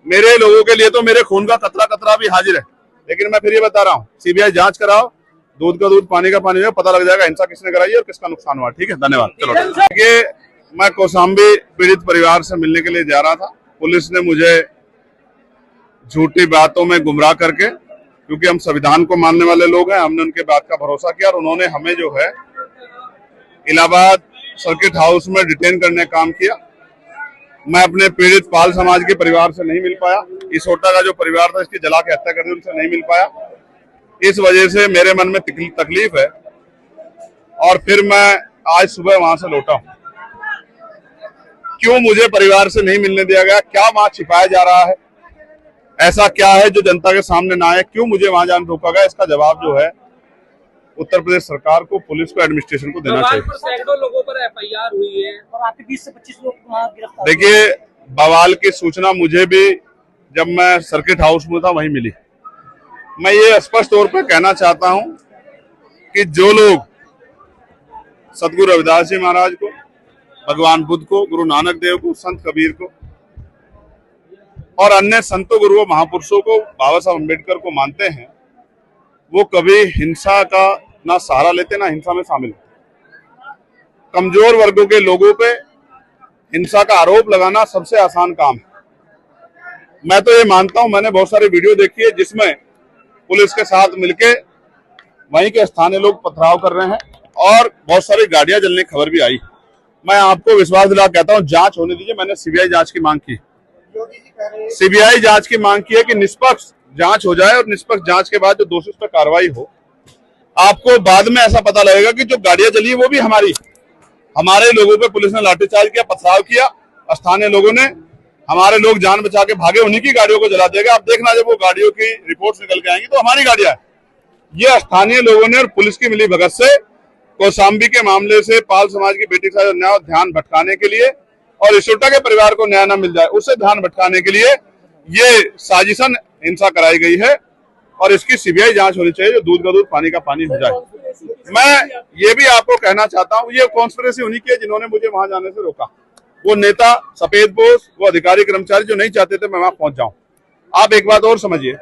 मेरे लोगों के लिए तो मेरे खून का कतरा कतरा भी हाजिर है। लेकिन मैं फिर ये बता रहा हूँ, सीबीआई जांच कराओ, दूध का दूध पानी का पानी हो, पता लग जाएगा हिंसा किसने कराई है और किसका नुकसान हुआ। ठीक है, धन्यवाद। चलो, देखिए, मैं कौशाम्बी पीड़ित परिवार से मिलने के लिए जा रहा था। पुलिस ने मुझे झूठी बातों में गुमराह करके, क्योंकि हम संविधान को मानने वाले लोग हैं, हमने उनके बात का भरोसा किया और उन्होंने हमें जो है इलाहाबाद सर्किट हाउस में डिटेन करने का काम किया। मैं अपने पीड़ित पाल समाज के परिवार से नहीं मिल पाया। इसोटा का जो परिवार था, इसकी जला के हत्या कर दी, उनसे नहीं मिल पाया। इस वजह से मेरे मन में तकलीफ है और फिर मैं आज सुबह वहां से लौटा हूं। क्यों मुझे परिवार से नहीं मिलने दिया गया? क्या वहां छिपाया जा रहा है? ऐसा क्या है जो जनता के सामने ना आए? क्यों मुझे वहां जाने रोका गया? इसका जवाब जो है उत्तर प्रदेश सरकार को, पुलिस को, एडमिनिस्ट्रेशन को देना चाहिए। सैकड़ों लोगों पर एफआईआर हुई है और आपके 20 से 25 लोग गिरफ्तार। देखिए, बवाल की सूचना मुझे भी जब मैं सर्किट हाउस में था वहीं मिली। मैं ये स्पष्ट तौर पर कहना चाहता हूं कि जो लोग सदगुरु रविदास जी महाराज को, भगवान बुद्ध को, गुरु नानक देव को, संत कबीर को और अन्य संतों, गुरुओं, महापुरुषों को, बाबा साहब अम्बेडकर को मानते हैं, वो कभी हिंसा का ना सहारा लेते ना हिंसा में शामिल होते। कमजोर वर्गों के लोगों पे हिंसा का आरोप लगाना सबसे आसान काम है। मैं तो ये मानता हूं, मैंने बहुत सारी वीडियो देखी है जिसमें पुलिस के साथ मिलके वहीं के स्थानीय लोग पथराव कर रहे हैं और बहुत सारी गाड़ियां जलने की खबर भी आई। मैं आपको विश्वास दिला कहता हूं, जांच होने दीजिए। मैंने सीबीआई जांच की मांग की। सीबीआई जांच की मांग की है कि निष्पक्ष जांच हो जाए और निष्पक्ष जांच के बाद जो दोषी उस पर कार्रवाई हो। आपको बाद में ऐसा पता लगेगा कि जो गाड़ियां जली वो भी हमारे लोगों पे पुलिस ने लाठीचार्ज किया, पथराव किया। स्थानीय लोगों ने, हमारे लोग जान बचा के भागे, उन्हीं की गाड़ियों को जला देगा। आप देखना, जब वो गाड़ियों की रिपोर्ट निकल के आएंगी तो हमारी गाड़ियां है। ये स्थानीय लोगों ने और पुलिस की मिली भगत से कौशाम्बी के मामले से पाल समाज की बेटी का ध्यान भटकाने के लिए और इसोटा के परिवार को न्याय न मिल जाए उससे ध्यान भटकाने के लिए ये साजिशन हिंसा कराई गई है और इसकी सीबीआई जांच होनी चाहिए, जो दूध का दूध पानी का पानी हो जाए। मैं ये भी आपको कहना चाहता हूं, ये कॉन्स्पिरेसी उन्हीं की है जिन्होंने मुझे वहां जाने से रोका। वो नेता, सफेद पोश, वो अधिकारी कर्मचारी जो नहीं चाहते थे मैं वहां पहुंच जाऊं। आप एक बात और समझिए,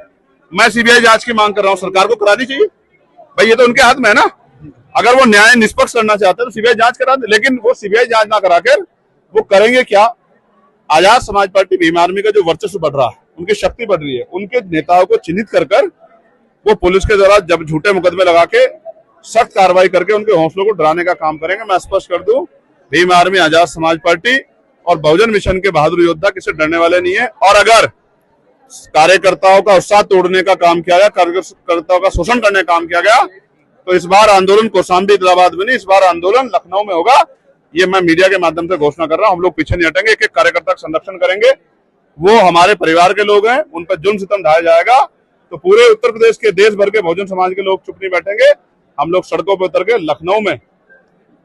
मैं सीबीआई जांच की मांग कर रहा हूं, सरकार को करानी चाहिए भाई, ये तो उनके हाथ में है ना। अगर वो न्याय निष्पक्ष करना चाहते हैं तो सीबीआई जांच करा दे, लेकिन वो सीबीआई जांच ना कराकर वो करेंगे क्या? आजाद समाज पार्टी भीम आर्मी का जो वर्चस्व बढ़ रहा है, उनकी शक्ति बढ़ रही है, उनके नेताओं को चिन्हित कर वो पुलिस के द्वारा जब झूठे मुकदमे लगा के सख्त कार्रवाई करके उनके हौसलों को डराने का काम करेंगे। मैं स्पष्ट कर दूं, भीम आर्मी, आजाद समाज पार्टी और बहुजन मिशन के बहादुर योद्धा किसी डरने वाले नहीं है। और अगर कार्यकर्ताओं का उत्साह तोड़ने का काम किया गया, कार्यकर्ताओं का शोषण करने का काम किया गया, तो इस बार आंदोलन कौशाम्बी, इलाहाबाद में नहीं, इस बार आंदोलन लखनऊ में होगा। ये मैं मीडिया के माध्यम से घोषणा कर रहा हूं। हम लोग पीछे नहीं हटेंगे, एक एक कार्यकर्ता का संरक्षण करेंगे। वो हमारे परिवार के लोग हैं, उन पर जुल्म सितम ढाया जाएगा तो पूरे उत्तर प्रदेश के, देश भर के बहुजन समाज के लोग चुप नहीं बैठेंगे। हम लोग सड़कों पर उतर के लखनऊ में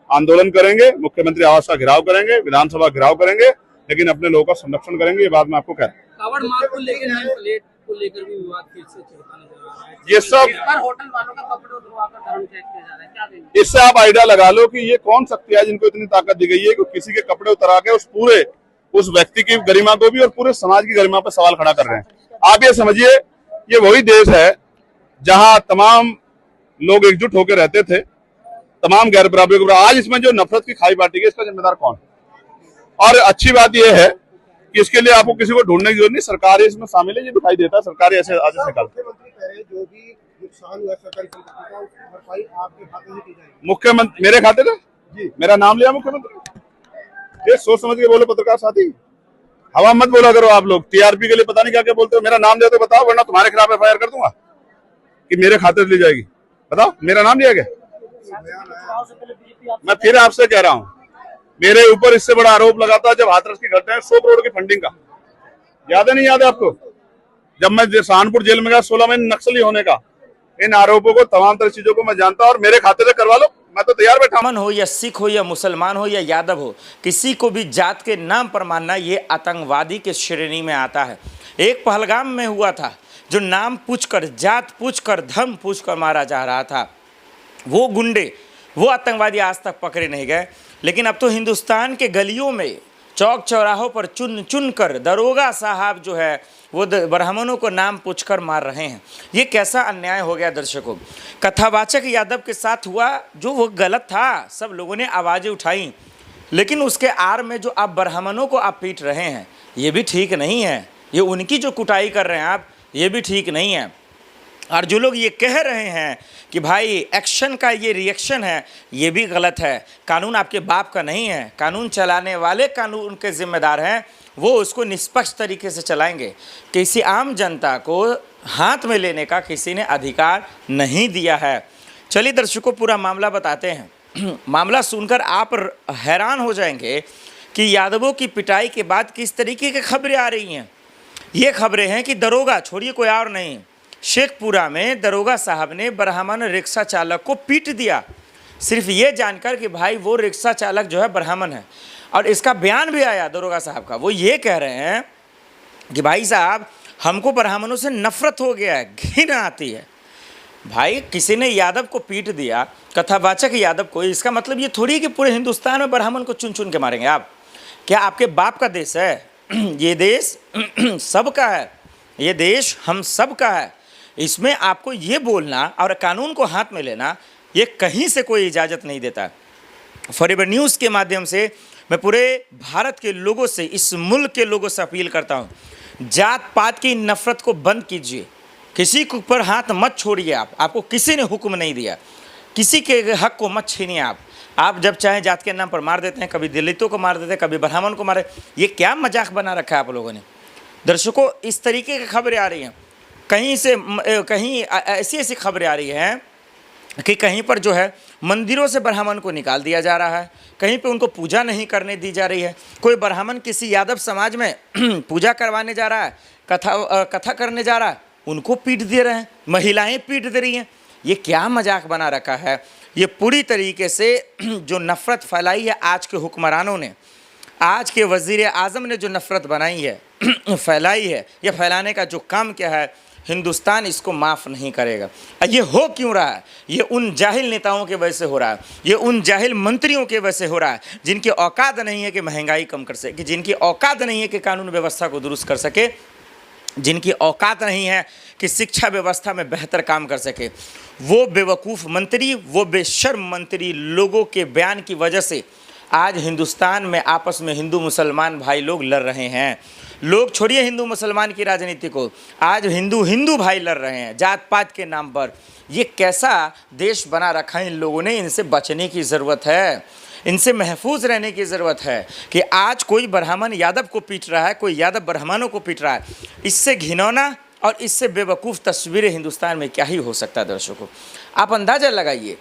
आंदोलन करेंगे, मुख्यमंत्री आवास का घेराव करेंगे, विधानसभा घेराव करेंगे, लेकिन अपने लोगों का संरक्षण करेंगे। ये बात मैं आपको कह रहा हूँ। कावड़ मार्ग को लेकर, नेम प्लेट को लेकर भी विवाद फिर से छिड़का नजर आ रहा है। ये सब होटल वालों का कपड़े उतरवाकर धर्म चेक किया जा रहा है, क्या देंगे? इससे आप आइडिया लगा लो कि ये कौन शक्ति है जिनको इतनी ताकत दी गई है कि किसी के कपड़े उतरा के उस व्यक्ति की गरिमा को भी और पूरे समाज की गरिमा पर सवाल खड़ा कर रहे हैं। आप ये समझिए, ये वही देश है जहां तमाम लोग एकजुट होकर रहते थे, तमाम गैर बराबरी को। आज इसमें जो नफरत की खाई बांटी गई, इसका जिम्मेदार कौन? और अच्छी बात यह है कि इसके लिए आपको किसी को ढूंढने की जरूरत नहीं, सरकार इसमें शामिल है। ये दिखाई देता है, सरकार ऐसे आगे से निकालती है। मुख्यमंत्री मेरे खाते में जी, मेरा नाम लिया मुख्यमंत्री। ये सोच समझ के बोलो पत्रकार साथी, हवा मत बोला करो। आप लोग टीआरपी के लिए पता नहीं क्या क्या बोलते हो। मेरा नाम दे तो बताओ, वरना तुम्हारे खिलाफ एफआईआर कर दूंगा कि मेरे खाते से ली जाएगी। बताओ, मेरा नाम लिया गया? मैं फिर आपसे कह रहा हूं, मेरे ऊपर इससे बड़ा आरोप लगाता जब हाथरस की घटना है 100 करोड़ की फंडिंग का। याद है नहीं याद है आपको? जब मैं सहारनपुर जेल में गया 16 महीने नक्सली होने का, इन आरोपों को, तमाम तरह चीजों को मैं जानता हूं और मेरे खाते से करवा लो, मैं तो तैयार बैठा। ब्राह्मण हो या सिख हो या मुसलमान हो या यादव हो, किसी को भी जात के नाम पर मानना ये आतंकवादी के श्रेणी में आता है। एक पहलगाम में हुआ था जो नाम पूछकर, जात पूछकर, धर्म पूछकर मारा जा रहा था। वो गुंडे, वो आतंकवादी आज तक पकड़े नहीं गए। लेकिन अब तो हिंदुस्तान के गलियों में चौक चौराहों पर चुन चुन कर दरोगा साहब जो है वो ब्राह्मणों को नाम पूछकर मार रहे हैं। ये कैसा अन्याय हो गया दर्शकों। कथावाचक यादव के साथ हुआ जो वो गलत था, सब लोगों ने आवाज़ें उठाई, लेकिन उसके आड़ में जो आप ब्राह्मणों को आप पीट रहे हैं ये भी ठीक नहीं है। ये उनकी जो कुटाई कर रहे हैं आप, ये भी ठीक नहीं है। और जो लोग ये कह रहे हैं कि भाई एक्शन का ये रिएक्शन है, ये भी गलत है। कानून आपके बाप का नहीं है, कानून चलाने वाले कानून के जिम्मेदार हैं, वो उसको निष्पक्ष तरीके से चलाएंगे। किसी आम जनता को हाथ में लेने का किसी ने अधिकार नहीं दिया है। चलिए दर्शकों पूरा मामला बताते हैं। मामला सुनकर आप हैरान हो जाएंगे कि यादवों की पिटाई के बाद किस तरीके की खबरें आ रही हैं। ये खबरें हैं कि दरोगा, छोड़िए कोई और नहीं, शेखपुरा में दरोगा साहब ने ब्राह्मण रिक्शा चालक को पीट दिया, सिर्फ ये जानकर कि भाई वो रिक्शा चालक जो है ब्राह्मण है। और इसका बयान भी आया दरोगा साहब का, वो ये कह रहे हैं कि भाई साहब हमको ब्राह्मणों से नफरत हो गया है, घृणा आती है। भाई किसी ने यादव को पीट दिया, कथावाचक यादव को, इसका मतलब ये थोड़ी कि पूरे हिंदुस्तान में ब्राह्मण को चुन चुन के मारेंगे आप। क्या आपके बाप का देश है? ये देश सबका है, ये देश हम सब का है। इसमें आपको ये बोलना और कानून को हाथ में लेना, ये कहीं से कोई इजाज़त नहीं देता। फॉरएवर न्यूज़ के माध्यम से मैं पूरे भारत के लोगों से, इस मुल्क के लोगों से अपील करता हूँ, जात पात की नफरत को बंद कीजिए। किसी के ऊपर हाथ मत छोड़िए। आपको किसी ने हुक्म नहीं दिया, किसी के हक को मत छीनिए। आप जब चाहे जात के नाम पर मार देते हैं, कभी दलितों को मार देते हैं, कभी ब्राह्मण को मारे। ये क्या मजाक बना रखा है आप लोगों ने। दर्शकों इस तरीके की खबरें आ रही हैं, कहीं ऐसी ऐसी खबरें आ रही हैं कि कहीं पर जो है मंदिरों से ब्राह्मण को निकाल दिया जा रहा है, कहीं पे उनको पूजा नहीं करने दी जा रही है। कोई ब्राह्मण किसी यादव समाज में पूजा करवाने जा रहा है, कथा करने जा रहा है, उनको पीट दे रहे हैं, महिलाएं पीट दे रही हैं। ये क्या मजाक बना रखा है। ये पूरी तरीके से जो नफ़रत फैलाई है आज के हुक्मरानों ने, आज के वज़ीर आज़म ने जो नफ़रत बनाई है फैलाई है, ये फैलाने का जो काम किया है, हिंदुस्तान इसको माफ़ नहीं करेगा। ये हो क्यों रहा है? ये उन जाहिल नेताओं के वजह से हो रहा है, ये उन जाहिल मंत्रियों के वजह से हो रहा है, जिनकी औकात नहीं है कि महंगाई कम कर सके, जिनकी औकात नहीं है कि कानून व्यवस्था को दुरुस्त कर सके, जिनकी औकात नहीं है कि शिक्षा व्यवस्था में बेहतर काम कर सके। वो बेवकूफ़ मंत्री, वो बेशर्म मंत्री लोगों के बयान की वजह से आज हिंदुस्तान में आपस में हिंदू मुसलमान भाई लोग लड़ रहे हैं। लोग छोड़िए हिंदू मुसलमान की राजनीति को, आज हिंदू भाई लड़ रहे हैं जात पात के नाम पर। ये कैसा देश बना रखा है इन लोगों ने। इनसे बचने की ज़रूरत है, इनसे महफूज रहने की ज़रूरत है कि आज कोई ब्राह्मण यादव को पीट रहा है, कोई यादव ब्राह्मणों को पीट रहा है। इससे घिनौना और इससे बेवकूफ़ तस्वीरें हिंदुस्तान में क्या ही हो सकता है। दर्शकों आप अंदाज़ा लगाइए,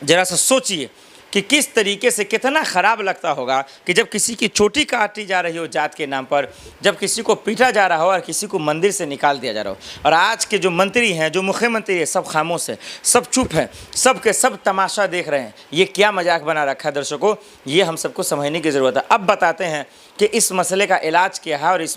ज़रा सा सोचिए कि किस तरीके से, कितना ख़राब लगता होगा कि जब किसी की चोटी काटी जा रही हो जात के नाम पर, जब किसी को पीटा जा रहा हो और किसी को मंदिर से निकाल दिया जा रहा हो। और आज के जो मंत्री हैं, जो मुख्यमंत्री है, सब खामोश है, सब चुप हैं, सब के सब तमाशा देख रहे हैं। ये क्या मजाक बना रखा है दर्शकों, ये हम सबको समझने की ज़रूरत है। अब बताते हैं कि इस मसले का इलाज क्या है और इस